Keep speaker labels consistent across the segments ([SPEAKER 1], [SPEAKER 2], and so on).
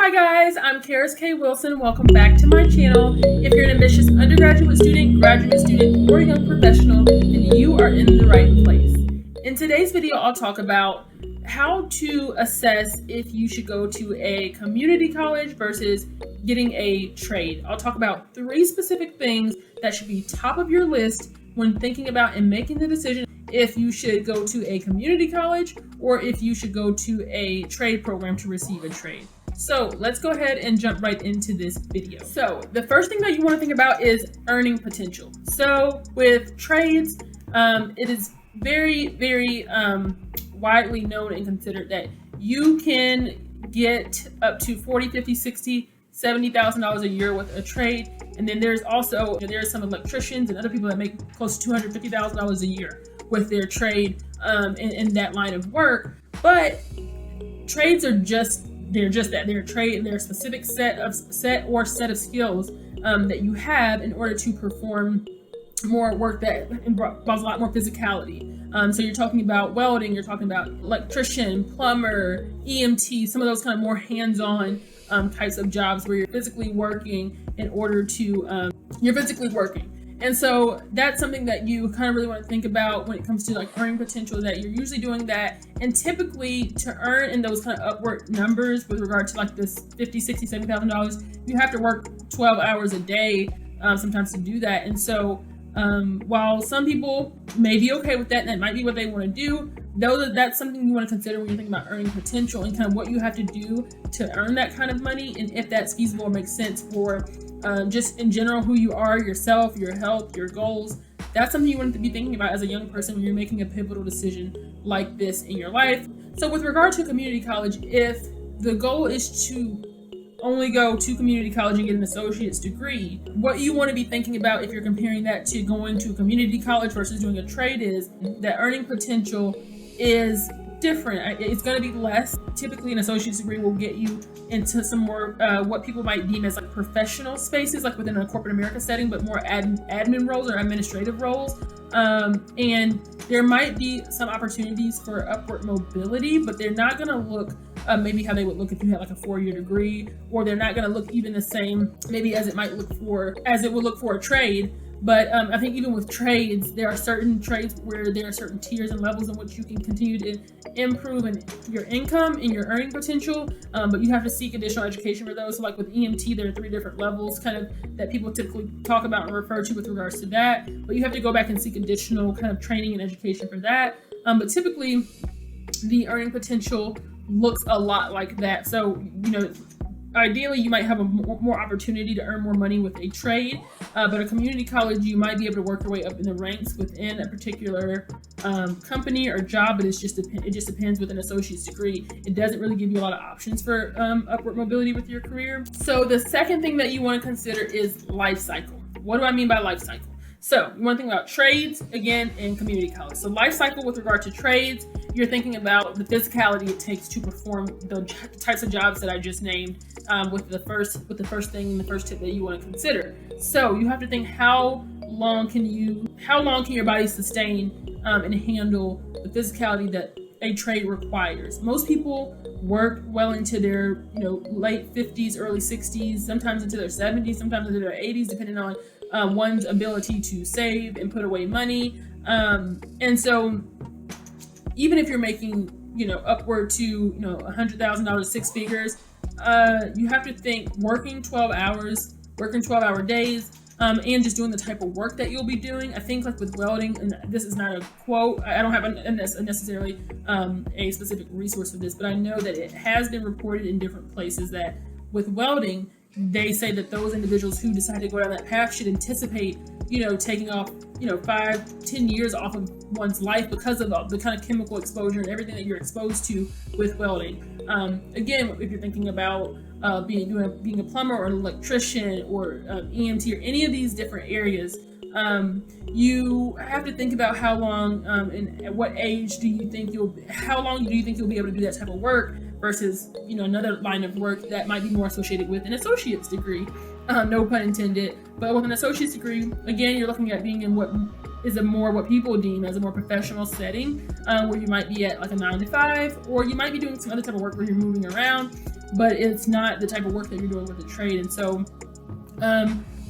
[SPEAKER 1] Hi guys, I'm Karis K. Wilson. Welcome back to my channel. If you're an ambitious undergraduate student, graduate student, or young professional, then you are in the right place. In today's video, I'll talk about how to assess if you should go to a community college versus getting a trade. I'll talk about 3 specific things that should be top of your list when thinking about and making the decision if you should go to a community college or if you should go to a trade program to receive a trade. So let's go ahead and jump right into this video. So the first thing that you want to think about is earning potential. So with trades, it is very widely known and considered that you can get up to $40,000, $50,000, $60,000, $70,000 a year with a trade. And then there's also, there's some electricians and other people that make close to $250,000 a year with their trade in that line of work. But trades are they're just that. They're a trade, and they're a specific set of skills that you have in order to perform more work that involves a lot more physicality. So you're talking about welding, you're talking about electrician, plumber, EMT, some of those kind of more hands-on types of jobs where you're physically working in order to, you're physically working. And so that's something that you kind of really want to think about when it comes to like earning potential, that you're usually doing that. And typically to earn in those kind of upward numbers with regard to like this $50,000, $60,000, $70,000, you have to work 12 hours a day sometimes to do that. And so while some people may be okay with that, and that might be what they want to do, that's something you want to consider when you're thinking about earning potential and kind of what you have to do to earn that kind of money, and if that's feasible or makes sense for just in general who you are, yourself, your health, your goals. That's something you want to be thinking about as a young person when you're making a pivotal decision like this in your life. So with regard to community college, if the goal is to only go to community college and get an associate's degree, what you want to be thinking about if you're comparing that to going to a community college versus doing a trade is that earning potential is different. It's going to be less. Typically an associate's degree will get you into some more what people might deem as like professional spaces, like within a corporate America setting, but more admin roles or administrative roles. And there might be some opportunities for upward mobility, but they're not going to look maybe how they would look if you had like a 4-year degree, or they're not going to look even the same maybe as it would look for a trade. But I think even with trades, there are certain trades where there are certain tiers and levels in which you can continue to improve in your income and your earning potential, but you have to seek additional education for those. So like with EMT, there are 3 different levels kind of that people typically talk about and refer to with regards to that, but you have to go back and seek additional kind of training and education for that. But typically the earning potential looks a lot like that. So, ideally you might have a more opportunity to earn more money with a trade, but a community college, you might be able to work your way up in the ranks within a particular company or job, but it just depends with an associate's degree. It doesn't really give you a lot of options for upward mobility with your career. So the second thing that you want to consider is life cycle. What do I mean by life cycle? So you want to think about trades again in community college. So life cycle with regard to trades, you're thinking about the physicality it takes to perform the types of jobs that I just named with the first thing and the first tip that you want to consider. So you have to think how long can your body sustain and handle the physicality that a trade requires. Most people work well into their late 50s, early 60s, sometimes into their 70s, sometimes into their 80s, depending on one's ability to save and put away money. And so even if you're making, upward to, $100,000, 6 figures, you have to think working 12-hour days, and just doing the type of work that you'll be doing. I think like with welding, and this is not a quote, I don't have necessarily a specific resource for this, but I know that it has been reported in different places that with welding, they say that those individuals who decide to go down that path should anticipate, taking off, 5-10 years off of one's life because of the kind of chemical exposure and everything that you're exposed to with welding. Again, if you're thinking about being a plumber or an electrician or EMT or any of these different areas, you have to think about how long and at what age do you think you'll be able to do that type of work versus another line of work that might be more associated with an associate's degree. No pun intended. But with an associate's degree, again, you're looking at being in what is a more what people deem as a more professional setting, where you might be at like a 9 to 5, or you might be doing some other type of work where you're moving around, but it's not the type of work that you're doing with a trade. And so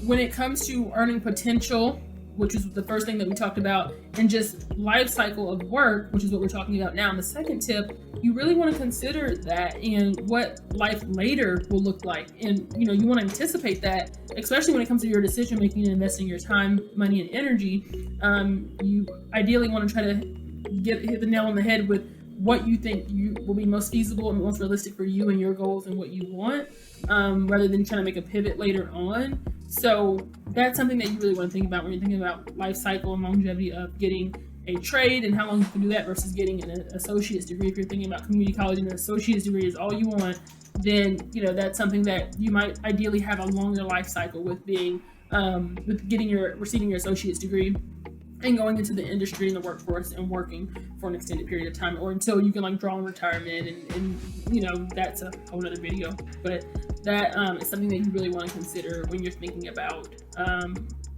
[SPEAKER 1] when it comes to earning potential, which is the first thing that we talked about, and just life cycle of work, which is what we're talking about now in the second tip, you really want to consider that and what life later will look like. And you want to anticipate that, especially when it comes to your decision making and investing your time, money, and energy. You ideally want to try to hit the nail on the head with what you think you will be most feasible and most realistic for you and your goals and what you want, rather than trying to make a pivot later on. So that's something that you really want to think about when you're thinking about life cycle and longevity of getting a trade and how long you can do that versus getting an associate's degree. If you're thinking about community college and an associate's degree is all you want, then that's something that you might ideally have a longer life cycle with being receiving your associate's degree and going into the industry and the workforce and working for an extended period of time, or until you can like draw on retirement, and that's a whole other video. But that is something that you really want to consider when you're thinking about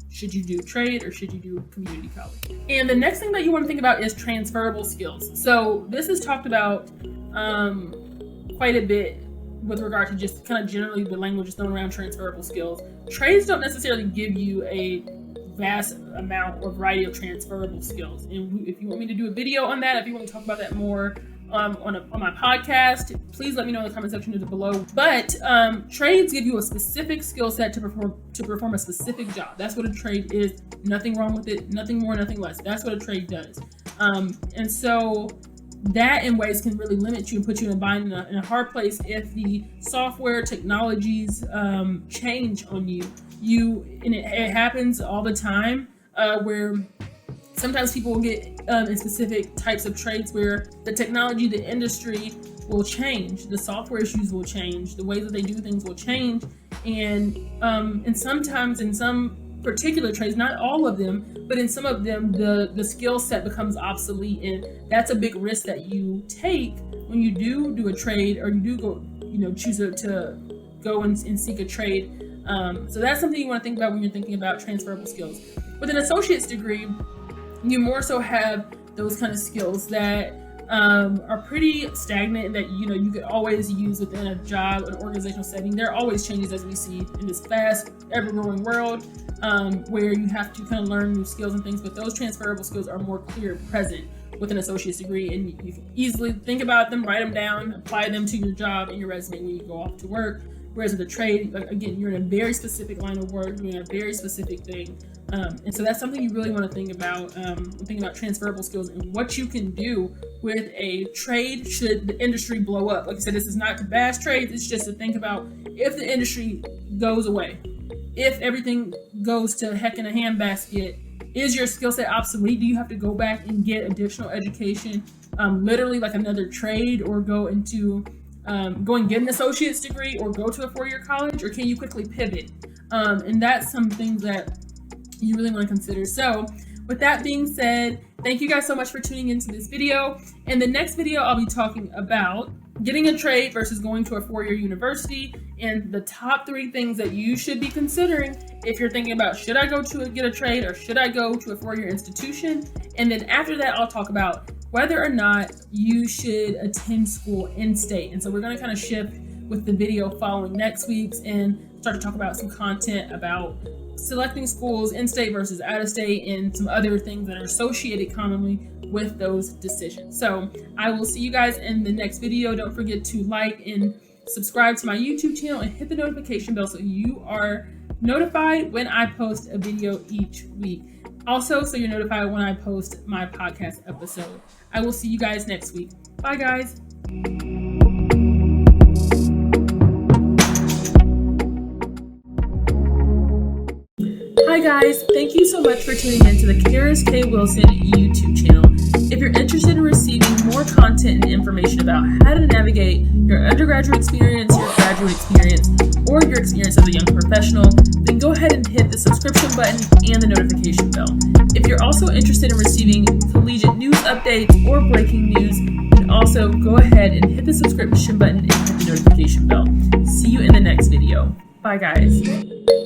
[SPEAKER 1] should you do trade or should you do community college. And the next thing that you want to think about is transferable skills. So this is talked about quite a bit with regard to just kind of generally the language is thrown around transferable skills. Trades don't necessarily give you a vast amount or variety of transferable skills. And if you want me to do a video on that, if you want to talk about that more on my podcast, please let me know in the comment section below. But trades give you a specific skill set to perform a specific job. That's what a trade is. Nothing wrong with it. Nothing more, nothing less. That's what a trade does. And so that in ways can really limit you and put you in a bind, in a hard place if the software technologies change on you. And it happens all the time, where sometimes people will get in specific types of trades where the technology, the industry will change, the software issues will change, the ways that they do things will change, and sometimes in some particular trades, not all of them, but in some of them, the skill set becomes obsolete, and that's a big risk that you take when you do a trade, or you do go, choose to go and seek a trade. So that's something you want to think about when you're thinking about transferable skills. With an associate's degree, you more so have those kind of skills that are pretty stagnant, that you could always use within a job, an organizational setting. There are always changes, as we see in this fast, ever-growing world, where you have to kind of learn new skills and things. But those transferable skills are more clear and present with an associate's degree, and you can easily think about them, write them down, apply them to your job and your resume when you go off to work. Whereas with a trade, again, you're in a very specific line of work, doing a very specific thing. And so that's something you really want to think about when thinking about transferable skills and what you can do with a trade should the industry blow up. Like I said, this is not to bash trades, it's just to think about if the industry goes away, if everything goes to heck in a handbasket, is your skill set obsolete? Do you have to go back and get additional education, literally like another trade, or go and get an associate's degree, or go to a 4-year college, or can you quickly pivot? And that's some things that you really want to consider. So with that being said, thank you guys so much for tuning into this video. In the next video, I'll be talking about getting a trade versus going to a 4-year university, and the top 3 things that you should be considering if you're thinking about, should I go to get a trade or should I go to a 4-year institution? And then after that, I'll talk about whether or not you should attend school in-state. And so we're going to kind of shift with the video following next week's and start to talk about some content about selecting schools in-state versus out-of-state, and some other things that are associated commonly with those decisions. So I will see you guys in the next video. Don't forget to like and subscribe to my YouTube channel and hit the notification bell so you are notified when I post a video each week. Also, so you're notified when I post my podcast episode. I will see you guys next week. Bye, guys. Hi guys, thank you so much for tuning in to the Karis K YouTube channel. If you're interested in receiving more content and information about how to navigate your undergraduate experience, your graduate experience, or your experience as a young professional, then go ahead and hit the subscription button and the notification bell. If you're also interested in receiving collegiate news updates or breaking news, then also go ahead and hit the subscription button and hit the notification bell. See you in the next video. Bye guys.